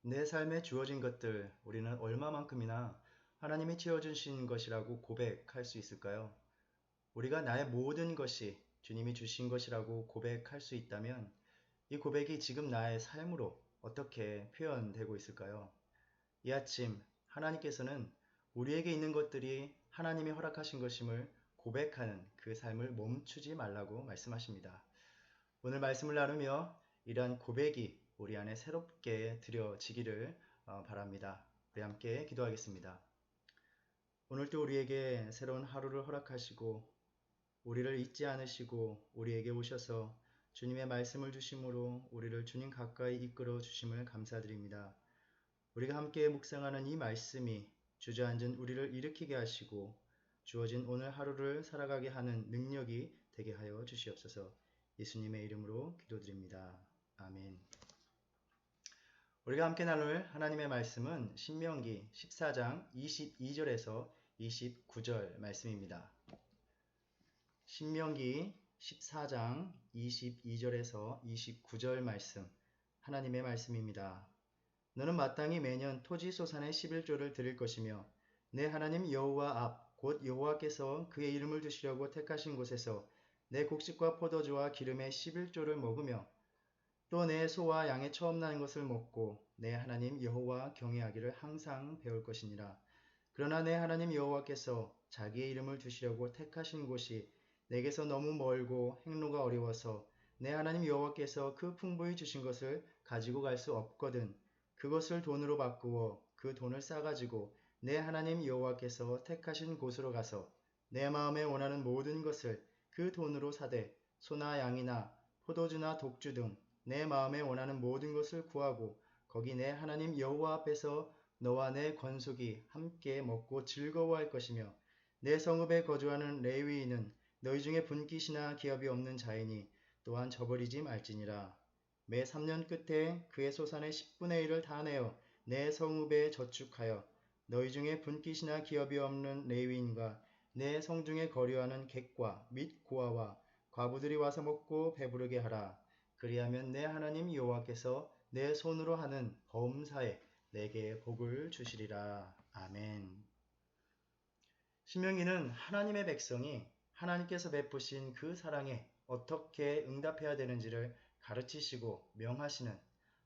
내 삶에 주어진 것들, 우리는 얼마만큼이나 하나님이 채워주신 것이라고 고백할 수 있을까요? 우리가 나의 모든 것이 주님이 주신 것이라고 고백할 수 있다면 이 고백이 지금 나의 삶으로 어떻게 표현되고 있을까요? 이 아침 하나님께서는 우리에게 있는 것들이 하나님이 허락하신 것임을 고백하는 그 삶을 멈추지 말라고 말씀하십니다. 오늘 말씀을 나누며 이러한 고백이 우리 안에 새롭게 드려지기를 바랍니다. 우리 함께 기도하겠습니다. 오늘도 우리에게 새로운 하루를 허락하시고 우리를 잊지 않으시고 우리에게 오셔서 주님의 말씀을 주심으로 우리를 주님 가까이 이끌어 주심을 감사드립니다. 우리가 함께 묵상하는 이 말씀이 주저앉은 우리를 일으키게 하시고 주어진 오늘 하루를 살아가게 하는 능력이 되게 하여 주시옵소서. 예수님의 이름으로 기도드립니다. 아멘. 우리가 함께 나눌 하나님의 말씀은 신명기 14장 22절에서 29절 말씀입니다. 신명기 14장 22절에서 29절 말씀, 하나님의 말씀입니다. 너는 마땅히 매년 토지 소산의 11조를 드릴 것이며 내 하나님 여호와 앞 곧 여호와께서 그의 이름을 두시려고 택하신 곳에서 내 곡식과 포도주와 기름의 11조를 먹으며 또 내 소와 양의 처음 나는 것을 먹고 내 하나님 여호와 경외하기를 항상 배울 것이니라. 그러나 내 하나님 여호와께서 자기의 이름을 두시려고 택하신 곳이 내게서 너무 멀고 행로가 어려워서 내 하나님 여호와께서 그 풍부히 주신 것을 가지고 갈 수 없거든 그것을 돈으로 바꾸어 그 돈을 싸가지고 내 하나님 여호와께서 택하신 곳으로 가서 내 마음에 원하는 모든 것을 그 돈으로 사되 소나 양이나 포도주나 독주 등 내 마음에 원하는 모든 것을 구하고 거기 내 하나님 여호와 앞에서 너와 내 권속이 함께 먹고 즐거워할 것이며 내 성읍에 거주하는 레위인은 너희 중에 분깃이나 기업이 없는 자이니 또한 저버리지 말지니라. 매 3년 끝에 그의 소산의 10분의 1을 다 내어 내 성읍에 저축하여 너희 중에 분깃이나 기업이 없는 레위인과 내 성중에 거류하는 객과 및 고아와 과부들이 와서 먹고 배부르게 하라. 그리하면 내 하나님 여호와께서 내 손으로 하는 범사에 내게 복을 주시리라. 아멘. 신명기는 하나님의 백성이 하나님께서 베푸신 그 사랑에 어떻게 응답해야 되는지를 가르치시고 명하시는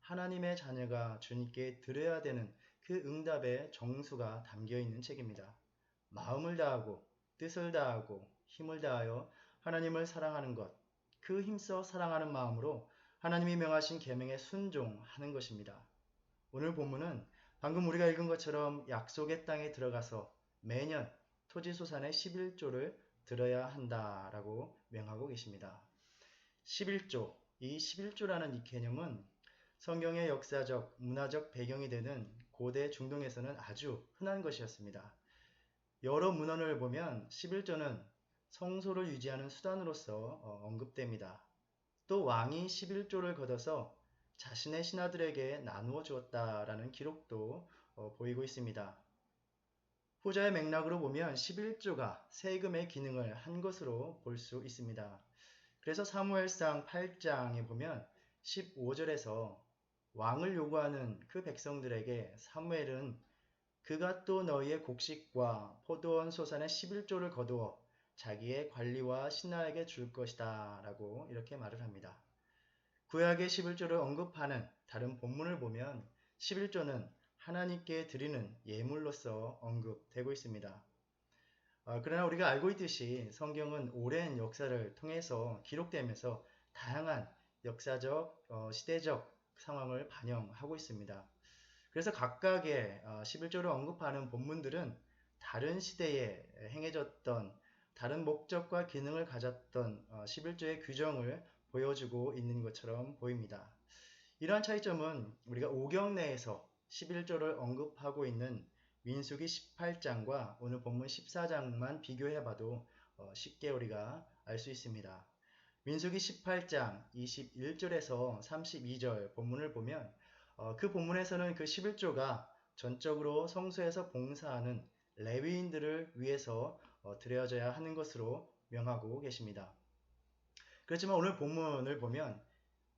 하나님의 자녀가 주님께 드려야 되는 그 응답의 정수가 담겨있는 책입니다. 마음을 다하고 뜻을 다하고 힘을 다하여 하나님을 사랑하는 것, 그 힘써 사랑하는 마음으로 하나님이 명하신 계명에 순종하는 것입니다. 오늘 본문은 방금 우리가 읽은 것처럼 약속의 땅에 들어가서 매년 토지소산의 11조를 들어야 한다라고 명하고 계십니다. 11조, 이 11조라는 이 개념은 성경의 역사적, 문화적 배경이 되는 고대 중동에서는 아주 흔한 것이었습니다. 여러 문헌을 보면 11조는 성소를 유지하는 수단으로서 언급됩니다. 또 왕이 11조를 걷어서 자신의 신하들에게 나누어 주었다라는 기록도 보이고 있습니다. 후자의 맥락으로 보면 11조가 세금의 기능을 한 것으로 볼 수 있습니다. 그래서 사무엘상 8장에 보면 15절에서 왕을 요구하는 그 백성들에게 사무엘은 그가 또 너희의 곡식과 포도원 소산의 11조를 거두어 자기의 관리와 신하에게 줄 것이다 라고 이렇게 말을 합니다. 구약의 11조를 언급하는 다른 본문을 보면 11조는 하나님께 드리는 예물로서 언급되고 있습니다. 그러나 우리가 알고 있듯이 성경은 오랜 역사를 통해서 기록되면서 다양한 역사적, 시대적 상황을 반영하고 있습니다. 그래서 각각의 11조를 언급하는 본문들은 다른 시대에 행해졌던 다른 목적과 기능을 가졌던 11조의 규정을 보여주고 있는 것처럼 보입니다. 이러한 차이점은 우리가 오경 내에서 11조를 언급하고 있는 민수기 18장과 오늘 본문 14장만 비교해봐도 쉽게 우리가 알 수 있습니다. 민수기 18장 21절에서 32절 본문을 보면 그 본문에서는 그 11조가 전적으로 성소에서 봉사하는 레위인들을 위해서 드려져야 하는 것으로 명하고 계십니다. 그렇지만 오늘 본문을 보면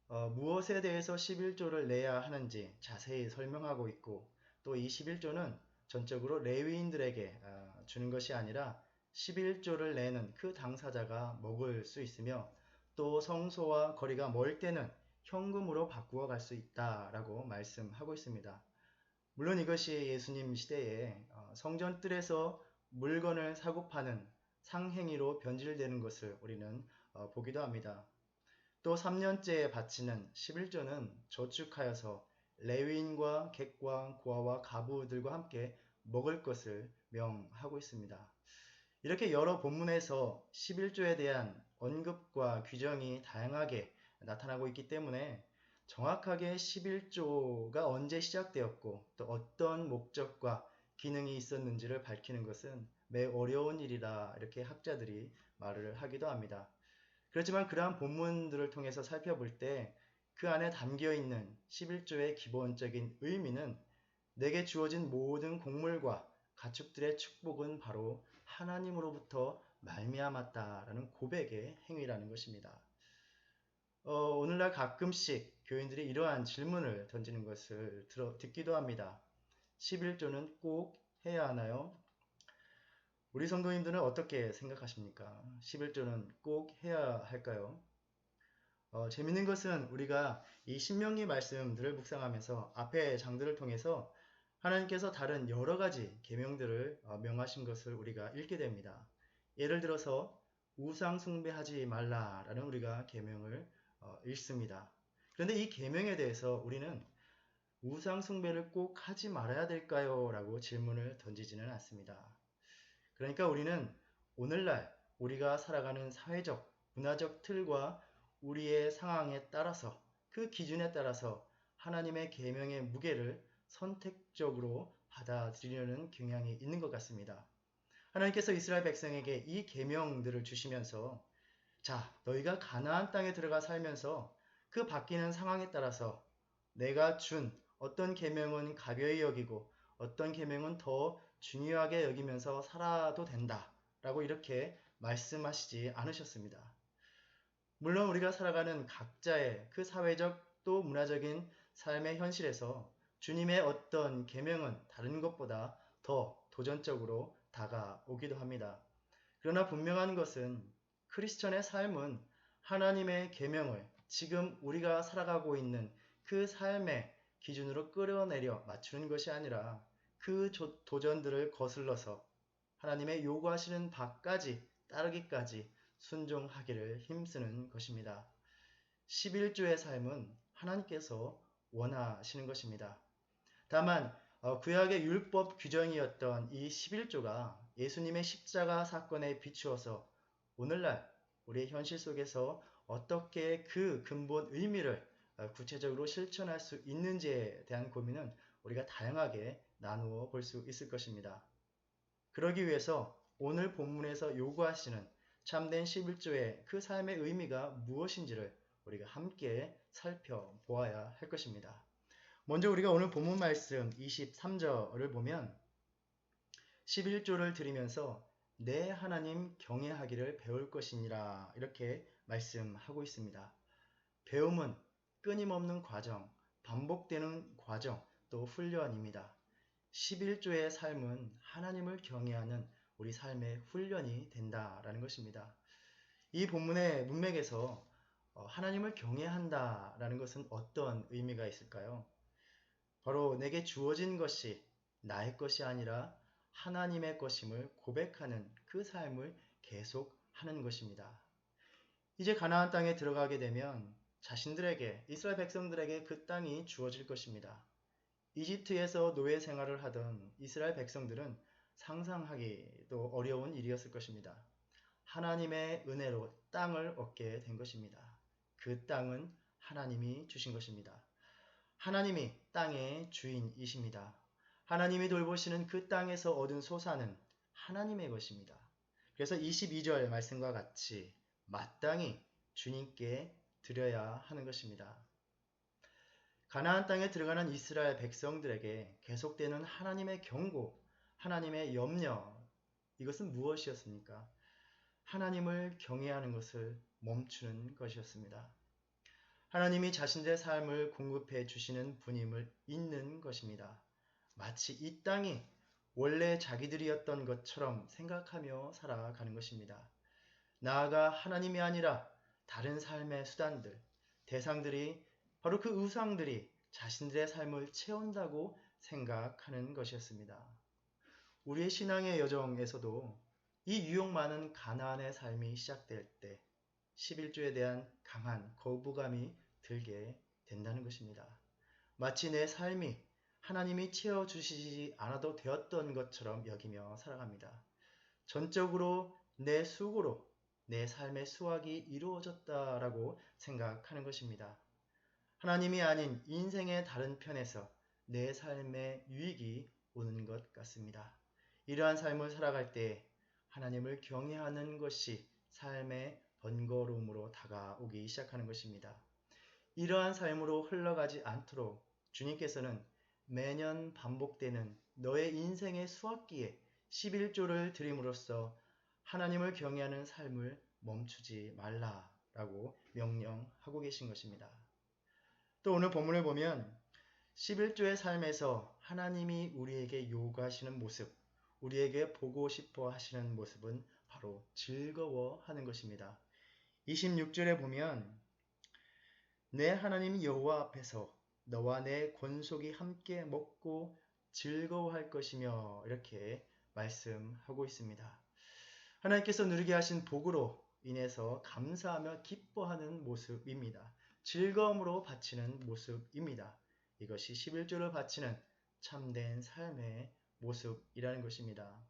무엇에 대해서 11조를 내야 하는지 자세히 설명하고 있고 또 이 11조는 전적으로 레위인들에게 주는 것이 아니라 11조를 내는 그 당사자가 먹을 수 있으며 또 성소와 거리가 멀 때는 현금으로 바꾸어 갈 수 있다라고 말씀하고 있습니다. 물론 이것이 예수님 시대에 성전 뜰에서 물건을 사고 파는 상행위로 변질되는 것을 우리는 보기도 합니다. 또 3년째에 바치는 11조는 저축하여서 레위인과 객과 고아와 가부들과 함께 먹을 것을 명하고 있습니다. 이렇게 여러 본문에서 11조에 대한 언급과 규정이 다양하게 나타나고 있기 때문에 정확하게 11조가 언제 시작되었고 또 어떤 목적과 기능이 있었는지를 밝히는 것은 매우 어려운 일이라 이렇게 학자들이 말을 하기도 합니다. 그렇지만 그러한 본문들을 통해서 살펴볼 때 그 안에 담겨 있는 11조의 기본적인 의미는 내게 주어진 모든 곡물과 가축들의 축복은 바로 하나님으로부터 말미암았다라는 고백의 행위라는 것입니다. 오늘날 가끔씩 교인들이 이러한 질문을 던지는 것을 듣기도 합니다. 11조는 꼭 해야 하나요? 우리 성도님들은 어떻게 생각하십니까? 11조는 꼭 해야 할까요? 재밌는 것은 우리가 이 신명기 말씀들을 묵상하면서 앞의 장들을 통해서 하나님께서 다른 여러 가지 계명들을 명하신 것을 우리가 읽게 됩니다. 예를 들어서 우상 숭배하지 말라라는 우리가 계명을 읽습니다. 그런데 이 계명에 대해서 우리는 우상 숭배를 꼭 하지 말아야 될까요? 라고 질문을 던지지는 않습니다. 그러니까 우리는 오늘날 우리가 살아가는 사회적, 문화적 틀과 우리의 상황에 따라서 그 기준에 따라서 하나님의 계명의 무게를 선택적으로 받아들이려는 경향이 있는 것 같습니다. 하나님께서 이스라엘 백성에게 이 계명들을 주시면서 자, 너희가 가나안 땅에 들어가 살면서 그 바뀌는 상황에 따라서 내가 준 어떤 계명은 가벼이 여기고 어떤 계명은 더 중요하게 여기면서 살아도 된다 라고 이렇게 말씀하시지 않으셨습니다. 물론 우리가 살아가는 각자의 그 사회적 또 문화적인 삶의 현실에서 주님의 어떤 계명은 다른 것보다 더 도전적으로 다가오기도 합니다. 그러나 분명한 것은 크리스천의 삶은 하나님의 계명을 지금 우리가 살아가고 있는 그 삶의 기준으로 끌어내려 맞추는 것이 아니라 그 도전들을 거슬러서 하나님의 요구하시는 바까지 따르기까지 순종하기를 힘쓰는 것입니다. 11조의 삶은 하나님께서 원하시는 것입니다. 다만 구약의 율법 규정이었던 이 11조가 예수님의 십자가 사건에 비추어서 오늘날 우리의 현실 속에서 어떻게 그 근본 의미를 구체적으로 실천할 수 있는지에 대한 고민은 우리가 다양하게 나누어 볼 수 있을 것입니다. 그러기 위해서 오늘 본문에서 요구하시는 참된 11조의 그 삶의 의미가 무엇인지를 우리가 함께 살펴보아야 할 것입니다. 먼저 우리가 오늘 본문 말씀 23절을 보면 11조를 드리면서 내 하나님 경외하기를 배울 것이니라 이렇게 말씀하고 있습니다. 배움은 끊임없는 과정, 반복되는 과정, 또 훈련입니다. 11조의 삶은 하나님을 경외하는 우리 삶의 훈련이 된다라는 것입니다. 이 본문의 문맥에서 하나님을 경외한다라는 것은 어떤 의미가 있을까요? 바로 내게 주어진 것이 나의 것이 아니라 하나님의 것임을 고백하는 그 삶을 계속 하는 것입니다. 이제 가나안 땅에 들어가게 되면 자신들에게 이스라엘 백성들에게 그 땅이 주어질 것입니다. 이집트에서 노예 생활을 하던 이스라엘 백성들은 상상하기도 어려운 일이었을 것입니다. 하나님의 은혜로 땅을 얻게 된 것입니다. 그 땅은 하나님이 주신 것입니다. 하나님이 땅의 주인이십니다. 하나님이 돌보시는 그 땅에서 얻은 소산은 하나님의 것입니다. 그래서 22절 말씀과 같이 마땅히 주님께 드려야 하는 것입니다. 가나안 땅에 들어가는 이스라엘 백성들에게 계속되는 하나님의 경고, 하나님의 염려, 이것은 무엇이었습니까? 하나님을 경외하는 것을 멈추는 것이었습니다. 하나님이 자신들의 삶을 공급해 주시는 분임을 잊는 것입니다. 마치 이 땅이 원래 자기들이었던 것처럼 생각하며 살아가는 것입니다. 나아가 하나님이 아니라 다른 삶의 수단들, 대상들이 바로 그 우상들이 자신들의 삶을 채운다고 생각하는 것이었습니다. 우리의 신앙의 여정에서도 이 유혹 많은 가나안의 삶이 시작될 때 11조에 대한 강한 거부감이 들게 된다는 것입니다. 마치 내 삶이 하나님이 채워주시지 않아도 되었던 것처럼 여기며 살아갑니다. 전적으로 내 수고로 내 삶의 수확이 이루어졌다라고 생각하는 것입니다. 하나님이 아닌 인생의 다른 편에서 내 삶의 유익이 오는 것 같습니다. 이러한 삶을 살아갈 때 하나님을 경외하는 것이 삶의 번거로움으로 다가오기 시작하는 것입니다. 이러한 삶으로 흘러가지 않도록 주님께서는 매년 반복되는 너의 인생의 수확기에 11조를 드림으로써 하나님을 경외하는 삶을 멈추지 말라라고 명령하고 계신 것입니다. 또 오늘 본문을 보면 11조의 삶에서 하나님이 우리에게 요구하시는 모습, 우리에게 보고 싶어 하시는 모습은 바로 즐거워하는 것입니다. 26절에 보면 내 하나님 여호와 앞에서 너와 내 권속이 함께 먹고 즐거워할 것이며 이렇게 말씀하고 있습니다. 하나님께서 누리게 하신 복으로 인해서 감사하며 기뻐하는 모습입니다. 즐거움으로 바치는 모습입니다. 이것이 11조를 바치는 참된 삶의 모습이라는 것입니다.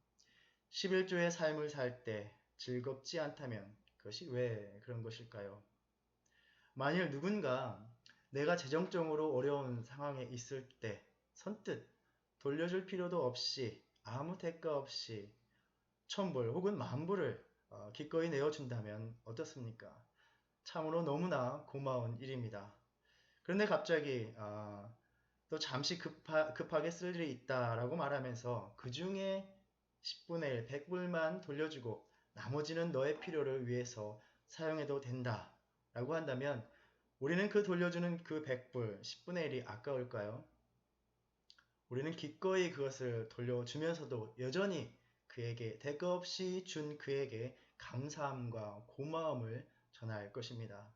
11조의 삶을 살 때 즐겁지 않다면 그것이 왜 그런 것일까요? 만일 누군가 내가 재정적으로 어려운 상황에 있을 때 선뜻 돌려줄 필요도 없이 아무 대가 없이 1000불 혹은 10,000불을 기꺼이 내어준다면 어떻습니까? 참으로 너무나 고마운 일입니다. 그런데 갑자기 또 잠시 급하게 쓸 일이 있다라고 말하면서 그 중에 10분의 1, 100불만 돌려주고 나머지는 너의 필요를 위해서 사용해도 된다 라고 한다면 우리는 그 돌려주는 그 100불, 10분의 1이 아까울까요? 우리는 기꺼이 그것을 돌려주면서도 여전히 그에게 대가 없이 준 그에게 감사함과 고마움을 전할 것입니다.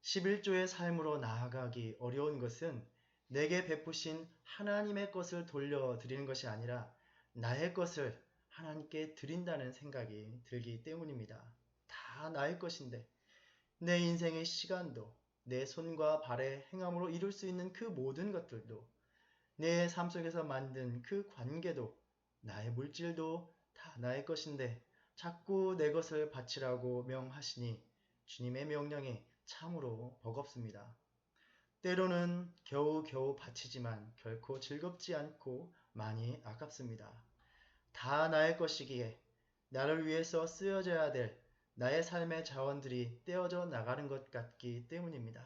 11조의 삶으로 나아가기 어려운 것은 내게 베푸신 하나님의 것을 돌려드리는 것이 아니라 나의 것을 하나님께 드린다는 생각이 들기 때문입니다. 다 나의 것인데 내 인생의 시간도 내 손과 발의 행함으로 이룰 수 있는 그 모든 것들도 내 삶 속에서 만든 그 관계도 나의 물질도 다 나의 것인데 자꾸 내 것을 바치라고 명하시니 주님의 명령이 참으로 버겁습니다. 때로는 겨우겨우 바치지만 결코 즐겁지 않고 많이 아깝습니다. 다 나의 것이기에 나를 위해서 쓰여져야 될 나의 삶의 자원들이 떼어져 나가는 것 같기 때문입니다.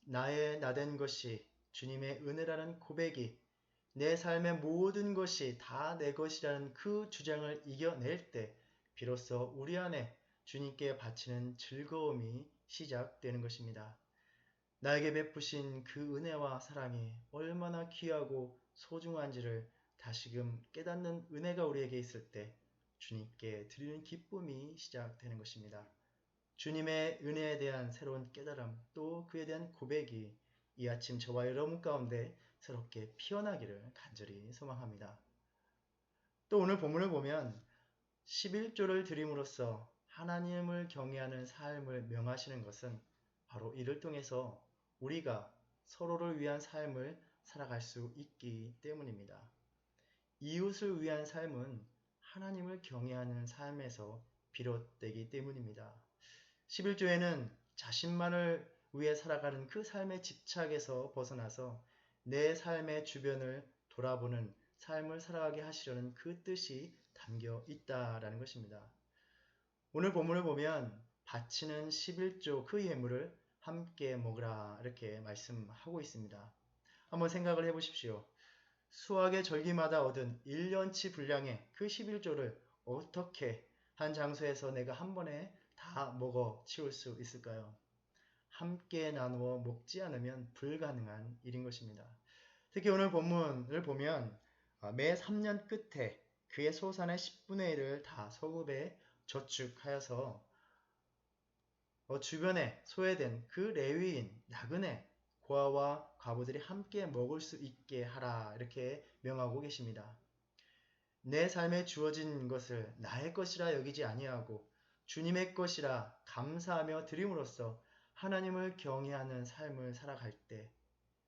나의 나된 것이 주님의 은혜라는 고백이 내 삶의 모든 것이 다 내 것이라는 그 주장을 이겨낼 때 비로소 우리 안에 주님께 바치는 즐거움이 시작되는 것입니다. 나에게 베푸신 그 은혜와 사랑이 얼마나 귀하고 소중한지를 다시금 깨닫는 은혜가 우리에게 있을 때 주님께 드리는 기쁨이 시작되는 것입니다. 주님의 은혜에 대한 새로운 깨달음 또 그에 대한 고백이 이 아침 저와 여러분 가운데 새롭게 피어나기를 간절히 소망합니다. 또 오늘 본문을 보면 11조를 드림으로써 하나님을 경외하는 삶을 명하시는 것은 바로 이를 통해서 우리가 서로를 위한 삶을 살아갈 수 있기 때문입니다. 이웃을 위한 삶은 하나님을 경외하는 삶에서 비롯되기 때문입니다. 11조에는 자신만을 위해 살아가는 그 삶의 집착에서 벗어나서 내 삶의 주변을 돌아보는 삶을 살아가게 하시려는 그 뜻이 담겨 있다라는 것입니다. 오늘 본문을 보면 바치는 11조 그 예물을 함께 먹으라 이렇게 말씀하고 있습니다. 한번 생각을 해보십시오. 수확의 절기마다 얻은 1년치 분량의 그 11조를 어떻게 한 장소에서 내가 한 번에 다 먹어 치울 수 있을까요? 함께 나누어 먹지 않으면 불가능한 일인 것입니다. 특히 오늘 본문을 보면 매 3년 끝에 그의 소산의 10분의 1을 다 소급에 저축하여서 주변에 소외된 그 레위인 나그네 고아와 과부들이 함께 먹을 수 있게 하라 이렇게 명하고 계십니다. 내 삶에 주어진 것을 나의 것이라 여기지 아니하고 주님의 것이라 감사하며 드림으로써 하나님을 경외하는 삶을 살아갈 때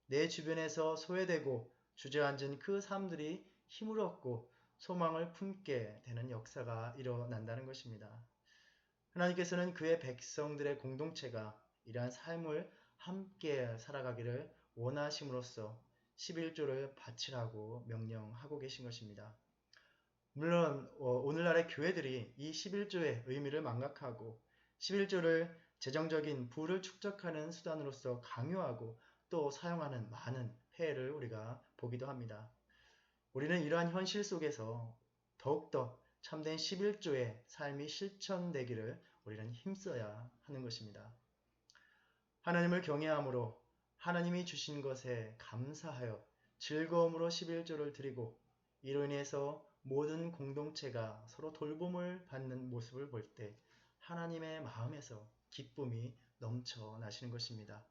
내 주변에서 소외되고 주저앉은 그 사람들이 힘을 얻고 소망을 품게 되는 역사가 일어난다는 것입니다. 하나님께서는 그의 백성들의 공동체가 이러한 삶을 함께 살아가기를 원하심으로써 11조를 바치라고 명령하고 계신 것입니다. 물론 오늘날의 교회들이 이 11조의 의미를 망각하고 11조를 재정적인 부를 축적하는 수단으로서 강요하고 또 사용하는 많은 폐해를 우리가 보기도 합니다. 우리는 이러한 현실 속에서 더욱더 참된 11조의 삶이 실천되기를 우리는 힘써야 하는 것입니다. 하나님을 경외함으로 하나님이 주신 것에 감사하여 즐거움으로 11조를 드리고 이로 인해서 모든 공동체가 서로 돌봄을 받는 모습을 볼 때 하나님의 마음에서 기쁨이 넘쳐나시는 것입니다.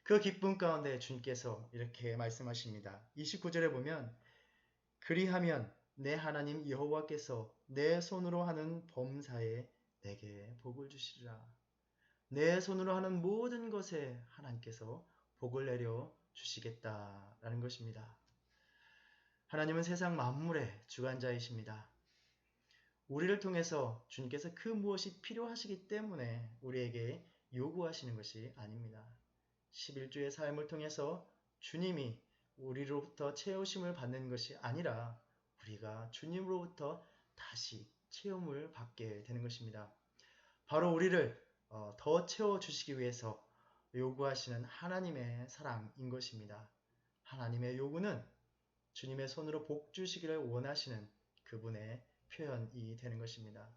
그 기쁨 가운데 주님께서 이렇게 말씀하십니다. 29절에 보면 그리하면 내 하나님 여호와께서 내 손으로 하는 범사에 내게 복을 주시리라. 내 손으로 하는 모든 것에 하나님께서 복을 내려 주시겠다라는 것입니다. 하나님은 세상 만물의 주관자이십니다. 우리를 통해서 주님께서 그 무엇이 필요하시기 때문에 우리에게 요구하시는 것이 아닙니다. 11주의 삶을 통해서 주님이 우리로부터 채우심을 받는 것이 아니라 우리가 주님으로부터 다시 채움을 받게 되는 것입니다. 바로 우리를 더 채워주시기 위해서 요구하시는 하나님의 사랑인 것입니다. 하나님의 요구는 주님의 손으로 복 주시기를 원하시는 그분의 표현이 되는 것입니다.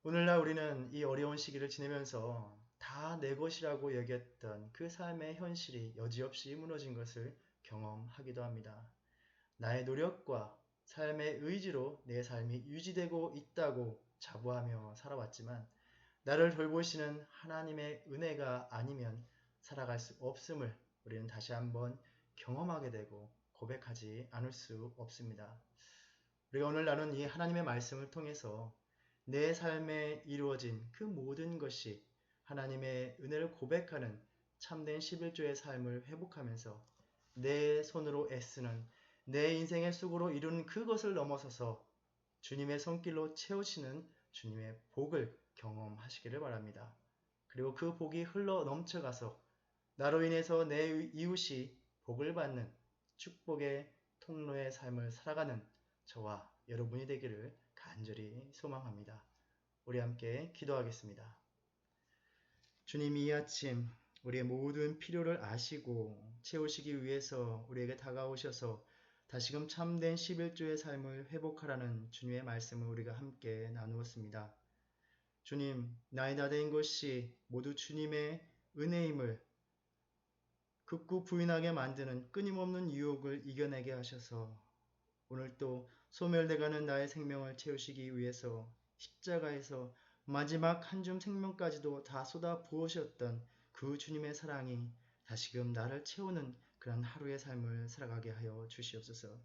오늘날 우리는 이 어려운 시기를 지내면서 다 내 것이라고 여겼던 그 삶의 현실이 여지없이 무너진 것을 경험하기도 합니다. 나의 노력과 삶의 의지로 내 삶이 유지되고 있다고 자부하며 살아왔지만 나를 돌보시는 하나님의 은혜가 아니면 살아갈 수 없음을 우리는 다시 한번 경험하게 되고 고백하지 않을 수 없습니다. 우리가 오늘 나눈 이 하나님의 말씀을 통해서 내 삶에 이루어진 그 모든 것이 하나님의 은혜를 고백하는 참된 11조의 삶을 회복하면서 내 손으로 애쓰는 내 인생의 쑥으로 이룬 그것을 넘어서서 주님의 손길로 채우시는 주님의 복을 경험하시기를 바랍니다. 그리고 그 복이 흘러 넘쳐가서 나로 인해서 내 이웃이 복을 받는 축복의 통로의 삶을 살아가는 저와 여러분이 되기를 간절히 소망합니다. 우리 함께 기도하겠습니다. 주님, 이 아침 우리의 모든 필요를 아시고 채우시기 위해서 우리에게 다가오셔서 다시금 참된 11조의 삶을 회복하라는 주님의 말씀을 우리가 함께 나누었습니다. 주님, 나의 나된 것이 모두 주님의 은혜임을 극구 부인하게 만드는 끊임없는 유혹을 이겨내게 하셔서 오늘 또 소멸돼가는 나의 생명을 채우시기 위해서 십자가에서 마지막 한 줌 생명까지도 다 쏟아 부으셨던 그 주님의 사랑이 다시금 나를 채우는 그런 하루의 삶을 살아가게 하여 주시옵소서.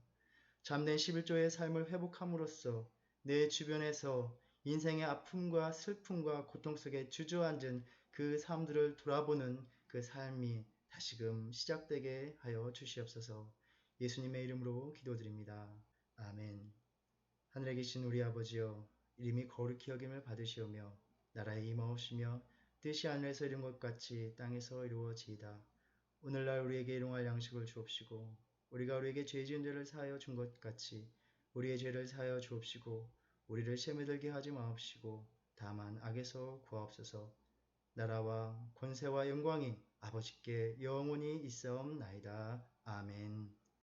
참된 11조의 삶을 회복함으로써 내 주변에서 인생의 아픔과 슬픔과 고통 속에 주저앉은 그 삶들을 돌아보는 그 삶이 다시금 시작되게 하여 주시옵소서. 예수님의 이름으로 기도드립니다. 아멘. 하늘에 계신 우리 아버지여, 이름이 거룩히 여김을 받으시오며 나라에 임하옵시며 뜻이 하늘에서 이룬 것 같이 땅에서 이루어지이다. 오늘날 우리에게 일용할 양식을 주옵시고 우리가 우리에게 죄 지은 죄를 사하여 준 것 같이 우리의 죄를 사하여 주옵시고 우리를 시험에 들게 하지 마옵시고 다만 악에서 구하옵소서. 나라와 권세와 영광이 아버지께 영원히 있사옵나이다. 아멘.